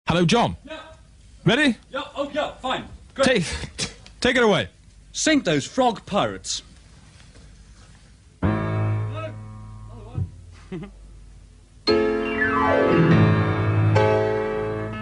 Hello, John. Yeah. Ready? Yeah, oh, yeah, fine. Great. Take it away. Sink those frog pirates.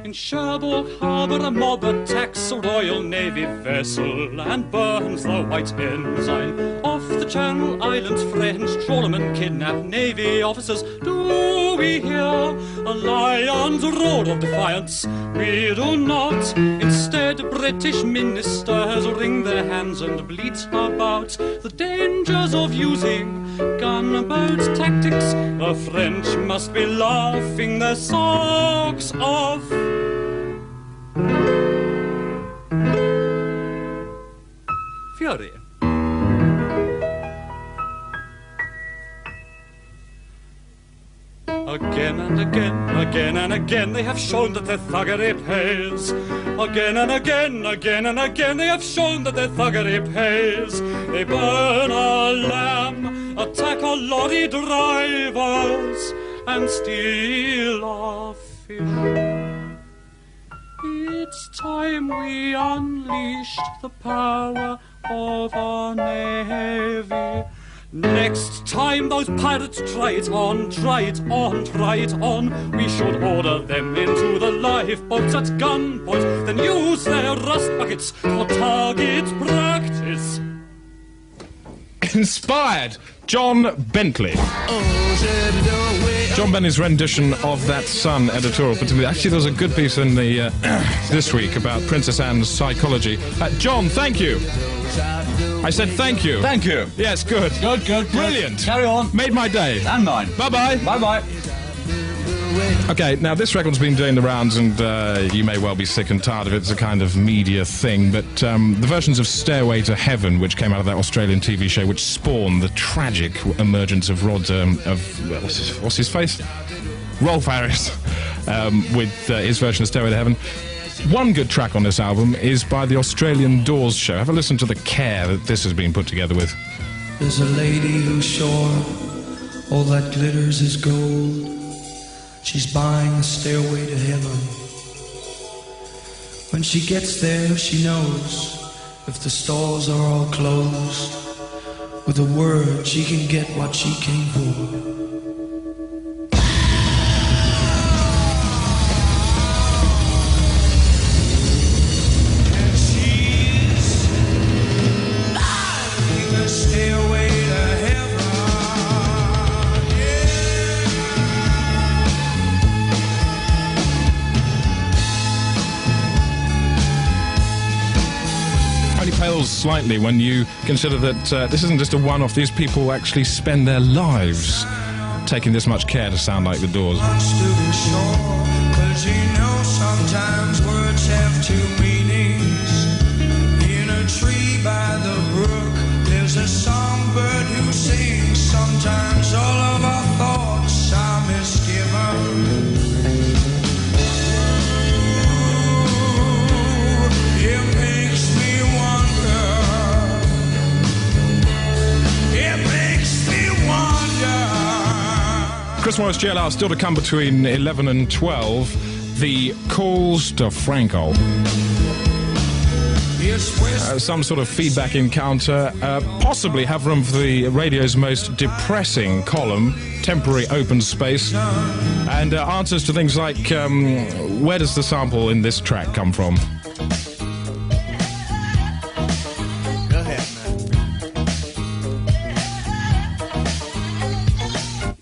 In Cherbourg Harbour a mob attacks a Royal Navy vessel and burns the white ensign. Off the Channel Islands French trawlermen kidnap Navy officers. Do we hear a lion's roar of defiance? We do not. Instead, British ministers wring their hands and bleat about the dangers of using gunboat tactics. The French must be laughing their socks off. Fury. Again and again, again and again, they have shown that their thuggery pays. Again and again, again and again, they have shown that their thuggery pays. They burn a lamb, attack a lorry drivers, and steal a fish. It's time we unleashed the power of our navy. Next time those pirates try it on, try it on, try it on, we should order them into the lifeboats at gunpoint, then use their rust buckets for target practice. Inspired, John Bentley. John Bentley's rendition of that Sun editorial, particularly. Actually, there was a good piece in the this week about Princess Anne's psychology. John, thank you. I said thank you. Thank you. Yes, good. Good, good. Brilliant. Carry on. Made my day. And mine. Bye-bye. Bye-bye. Okay, now this record's been doing the rounds, and you may well be sick and tired of it. It's a kind of media thing, but the versions of Stairway to Heaven, which came out of that Australian TV show, which spawned the tragic emergence of what's his face? Rolf Harris, with his version of Stairway to Heaven. One good track on this album is by the Australian Doors show. Have a listen to the care that this has been put together with. There's a lady who's sure all that glitters is gold. She's buying a stairway to heaven. When she gets there, she knows if the stalls are all closed, with a word she can get what she came for. Pales slightly when you consider that this isn't just a one-off. These people actually spend their lives taking this much care to sound like the Doors. Cause you know sometimes words have two meanings. In a tree by the brook, there's a songbird who sings. Sometimes all of our thoughts are misgiven. Chris Morris GLR still to come between 11 and 12. The Calls to Franco. Some sort of feedback encounter. Possibly have room for the radio's most depressing column, Temporary Open Space. And answers to things like, where does the sample in this track come from?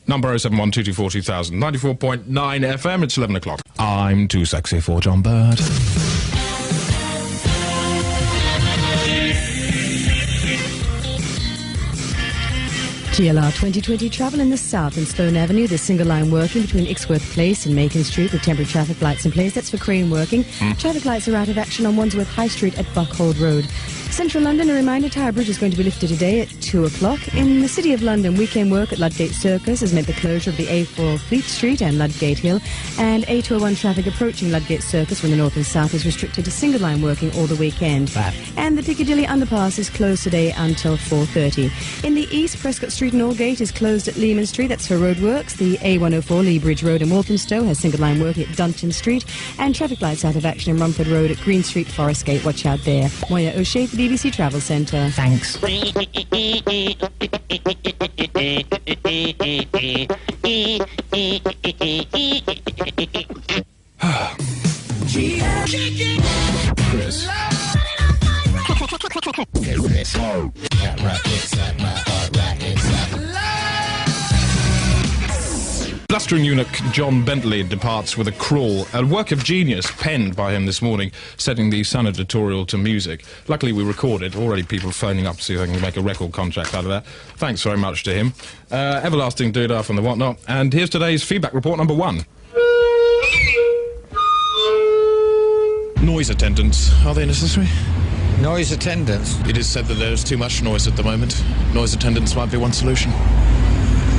Number 071224000, 94.9 FM, it's 11 o'clock. I'm too sexy for John Bird. GLR 2020 travel in the south in Sloane Avenue. There's single line working between Ixworth Place and Macon Street with temporary traffic lights in place. That's for crane working. Traffic lights are out of action on Wandsworth High Street at Buckhold Road. Central London, a reminder, Tower Bridge is going to be lifted today at 2 o'clock. In the City of London, weekend work at Ludgate Circus has meant the closure of the A4 Fleet Street and Ludgate Hill, and A201 traffic approaching Ludgate Circus from the north and south is restricted to single line working all the weekend. And the Piccadilly Underpass is closed today until 4:30. In the east, Prescott Street Street in Aldgate is closed at Lehman Street. That's for roadworks. The A104 Lee Bridge Road in Walthamstow has single line work at Dunton Street. And traffic lights out of action in Rumford Road at Green Street, Forest Gate. Watch out there. Moya O'Shea for the BBC Travel Centre. Thanks. Chris. Blustering eunuch John Bentley departs with a crawl, a work of genius penned by him this morning, setting the Sun editorial to music. Luckily we recorded, already people phoning up to see if they can make a record contract out of that. Thanks very much to him. Everlasting doodah from the whatnot, and here's today's feedback report number 1. Noise attendants, are they necessary? Noise attendants? It is said that there's too much noise at the moment. Noise attendants might be one solution.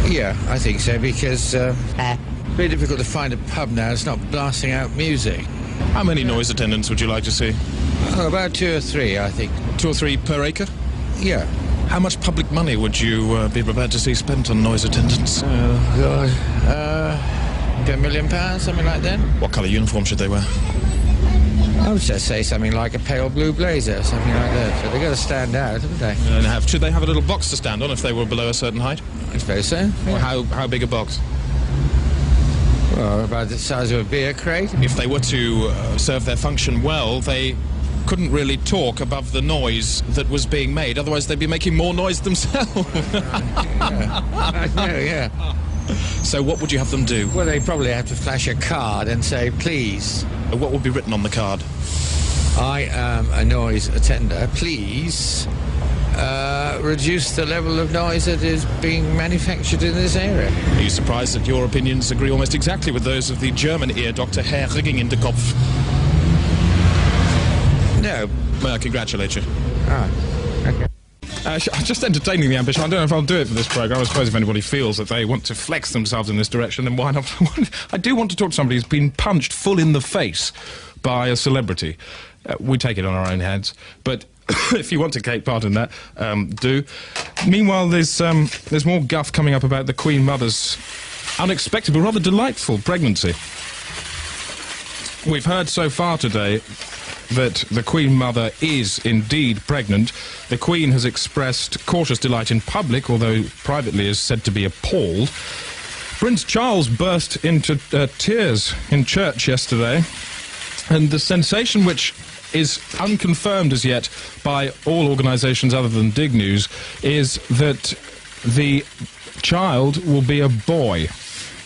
Yeah, I think so, because it's very difficult to find a pub now that's not blasting out music. How many noise attendants would you like to see? Oh, about 2 or 3, I think. 2 or 3 per acre? Yeah. How much public money would you be prepared to see spent on noise attendants? Oh, God. £1 million, something like that? What colour uniform should they wear? I would just say something like a pale blue blazer, something like that. So they've got to stand out, haven't they? And should they have a little box to stand on if they were below a certain height? I suppose so. Yeah. Or how big a box? Well, about the size of a beer crate. If they were to serve their function well, they couldn't really talk above the noise that was being made. Otherwise, they'd be making more noise themselves. Yeah. So what would you have them do? Well, they probably have to flash a card and say, please. What would be written on the card? I am a noise attender. Please reduce the level of noise that is being manufactured in this area. Are you surprised that your opinions agree almost exactly with those of the German ear doctor Herr Rigging in the Kopf? No. Well, I congratulate you. Ah, okay. Just entertaining the ambition. I don't know if I'll do it for this programme. I suppose if anybody feels that they want to flex themselves in this direction, then why not? I do want to talk to somebody who's been punched full in the face by a celebrity. We take it on our own heads, but if you want to take part in that, do. Meanwhile, there's more guff coming up about the Queen Mother's unexpected but rather delightful pregnancy. We've heard so far today that the Queen Mother is indeed pregnant. The Queen has expressed cautious delight in public, although privately is said to be appalled. Prince Charles burst into tears in church yesterday, and the sensation, which is unconfirmed as yet by all organisations other than Dig News, is that the child will be a boy,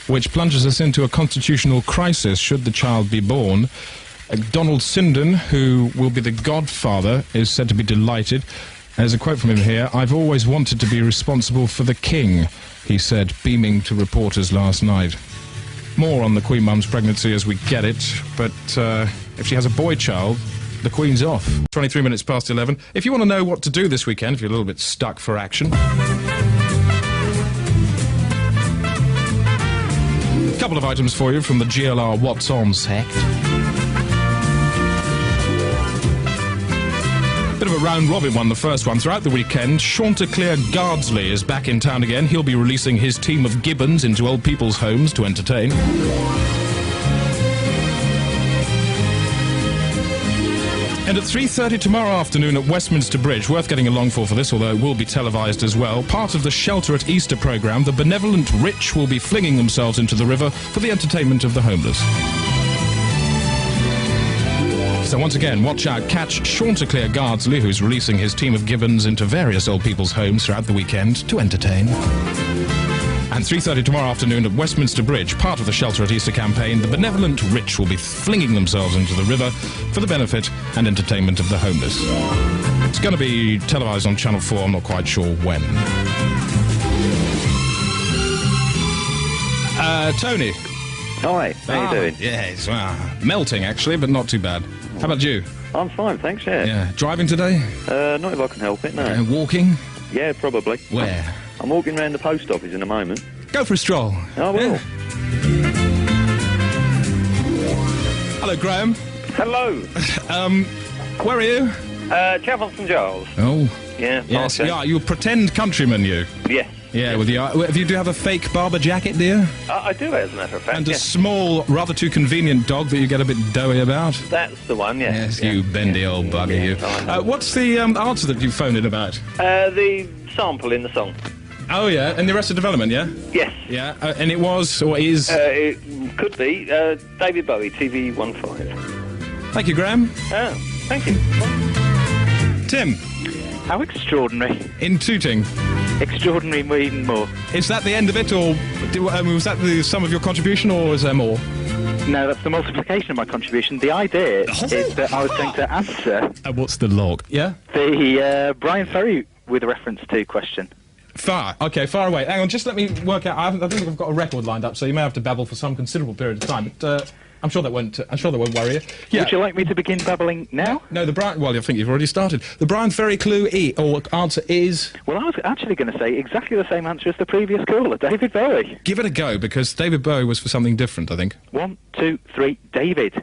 which plunges us into a constitutional crisis should the child be born. Donald Sinden, who will be the godfather, is said to be delighted. There's a quote from him here. "I've always wanted to be responsible for the king," he said, beaming to reporters last night. More on the Queen Mum's pregnancy as we get it, but if she has a boy child, the Queen's off. 23 minutes past 11. If you want to know what to do this weekend, if you're a little bit stuck for action, a couple of items for you from the GLR What's On sect. Bit of a round-robin one, the first one. Throughout the weekend, Chanticleer Gardsley is back in town again. He'll be releasing his team of gibbons into old people's homes to entertain. And at 3:30 tomorrow afternoon at Westminster Bridge, worth getting along for this, although it will be televised as well, part of the Shelter at Easter programme, the benevolent rich will be flinging themselves into the river for the entertainment of the homeless. So once again, watch out, catch Chanticleer Gardsley, who's releasing his team of gibbons into various old people's homes throughout the weekend to entertain. And 3:30 tomorrow afternoon at Westminster Bridge, part of the Shelter at Easter campaign, the benevolent rich will be flinging themselves into the river for the benefit and entertainment of the homeless. It's going to be televised on Channel 4, I'm not quite sure when. Tony. Hi, how you doing? Yeah, it's melting actually, but not too bad. How about you? I'm fine, thanks, yeah. Yeah. Driving today? Not if I can help it, no. Walking? Yeah, probably. Where? I'm walking around the post office in a moment. Go for a stroll. I will. Yeah. Hello, Graham. Hello. Where are you? Chapel St Giles. Oh. Yeah. Yes, okay. yeah, you're a pretend countryman, you. Yes. Yeah, with do you have a fake barber jacket, dear? I do, as a matter of fact. And a yes. small, rather too convenient dog that you get a bit doughy about? That's the one, yes. Yes, you bendy old bugger, you. What's the answer that you phoned in about? The sample in the song. Oh, yeah, and the Arrested Development, yeah? Yes. Yeah, and it was, or is... It could be David Bowie, TV15. Thank you, Graham. Oh, thank you. Tim, How extraordinary. in Tooting, Extraordinary even more. is that the end of it, or was that the sum of your contribution, or is there more? No, that's the multiplication of my contribution. The idea is that I was going to answer What's the log? Yeah? the Brian Ferry with reference to question. Far. Okay, far away. Hang on, just let me work out. I don't think I've got a record lined up, so you may have to babble for some considerable period of time. But I'm sure that won't worry you. Yeah. Would you like me to begin babbling now? No, the Brian. Well, I think you've already started. The Brian Ferry clue or answer is. Well, I was actually going to say exactly the same answer as the previous caller, David Bowie. Give it a go, because David Bowie was for something different, I think. 1, 2, 3, David.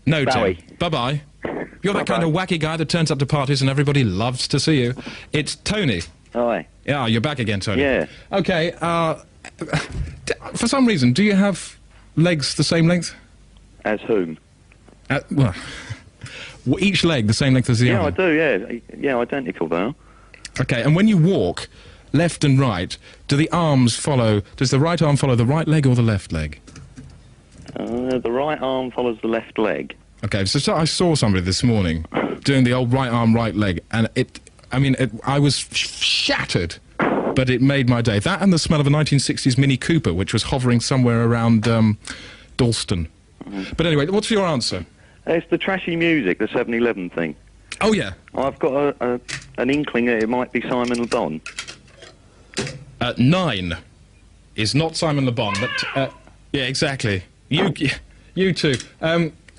No, Bowie. Tim. Bye-bye. You're that kind of wacky guy that turns up to parties and everybody loves to see you. It's Tony. Hi. Yeah, you're back again, Tony. Yeah. Okay, for some reason, do you have legs the same length? As whom? Well, each leg the same length as the Yeah, I other? do, yeah. Yeah, identical, though. Okay, and when you walk, left and right, does the right arm follow the right leg or the left leg? The right arm follows the left leg. Okay, so I saw somebody this morning doing the old right arm, right leg, and I was shattered, but it made my day. That and the smell of a 1960s Mini Cooper, which was hovering somewhere around Dalston. But anyway, what's your answer? It's the trashy music, the 7-Eleven thing. Oh, yeah. I've got an inkling that it might be Simon Le Bon. 9 is not Simon Le Bon, but yeah, exactly. You too.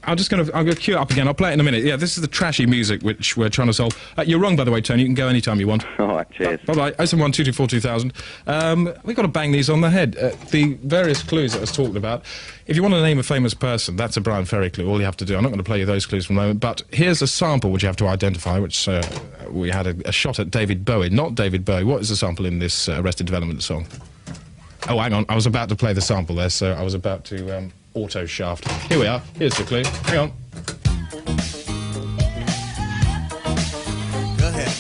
I'm going to cue it up again. I'll play it in a minute. Yeah, this is the trashy music which we're trying to solve. You're wrong, by the way, Tony. You can go anytime you want. All right, cheers. Bye-bye. 07122242000. We've got to bang these on the head. The various clues that I was talking about. If you want to name a famous person, that's a Brian Ferry clue. All you have to do. I'm not going to play you those clues for a moment, but here's a sample which you have to identify, which we had a shot at David Bowie. Not David Bowie. What is the sample in this Arrested Development song? Oh, hang on. I was about to play the sample there, so I was about to... auto shaft. Here we are. Here's the clue. Hang on. Go ahead,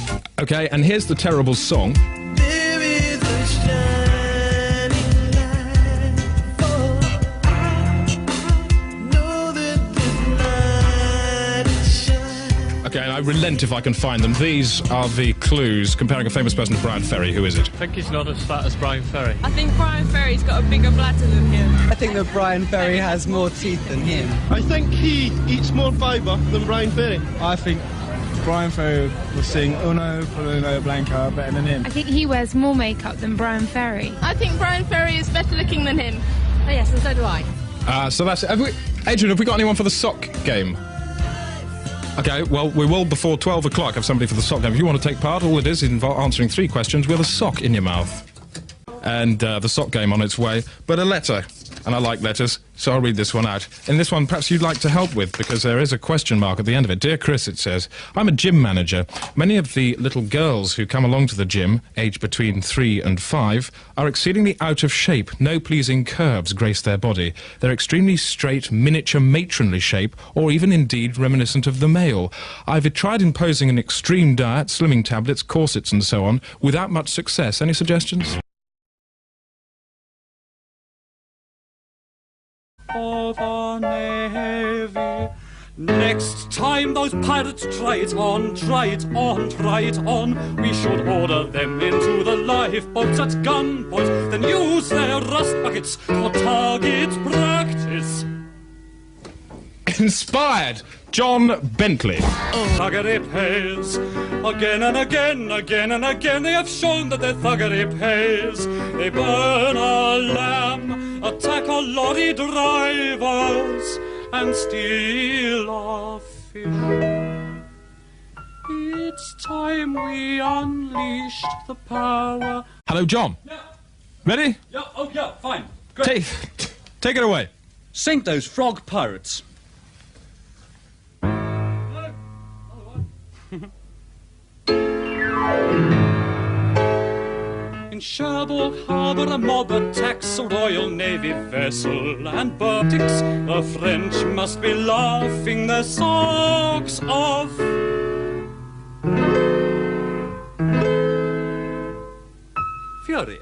man. Okay, and here's the terrible song. There is a shining light, for I know that this light is shining. Okay, and I relent if I can find them. These are the clues comparing a famous person to Brian Ferry. Who is it? I think he's not as fat as Brian Ferry. I think Brian Ferry's got a bigger bladder than him. I think that Brian Ferry has more teeth than him. I think he eats more fibre than Brian Ferry. I think Brian Ferry will sing Uno, Uno Blanca better than him. I think he wears more makeup than Brian Ferry. I think Brian Ferry is better looking than him. Oh yes, and so do I. So that's it. Adrian, have we got anyone for the sock game? Okay, well, we will, before 12 o'clock, have somebody for the sock game. If you want to take part, all it is answering 3 questions with a sock in your mouth. And the sock game on its way, but a letter. And I like letters, so I'll read this one out. And this one, perhaps you'd like to help with, because there is a question mark at the end of it. Dear Chris, it says, I'm a gym manager. Many of the little girls who come along to the gym, aged between 3 and 5, are exceedingly out of shape. No pleasing curves grace their body. They're extremely straight, miniature, matronly shape, or even indeed reminiscent of the male. I've tried imposing an extreme diet, slimming tablets, corsets and so on, without much success. Any suggestions? For the Navy. Next time those pirates try it on, try it on, try it on, we should order them into the lifeboats at gunpoint, then use their rust buckets for target practice. Inspired, John Bentley. Thuggery pays. Again and again, again and again, they have shown that their thuggery pays. They burn a lamb, attack a lorry drivers, and steal a fish. It's time we unleashed the power. Hello, John. Yeah. Ready? Yeah, oh yeah, fine. Great. Take it away. Sink those frog pirates. In Cherbourg Harbour a mob attacks a Royal Navy vessel and Baltics. The French must be laughing their socks off. Fury.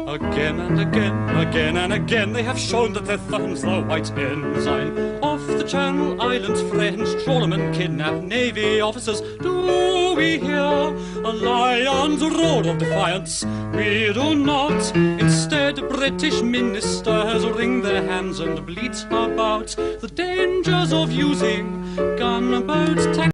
Again and again, again and again, they have shown that their thumbs the white ensign. Off the Channel Islands, French trawlermen kidnap Navy officers. Do we hear a lion's roar of defiance? We do not. Instead, British ministers wring their hands and bleat about the dangers of using gunboats.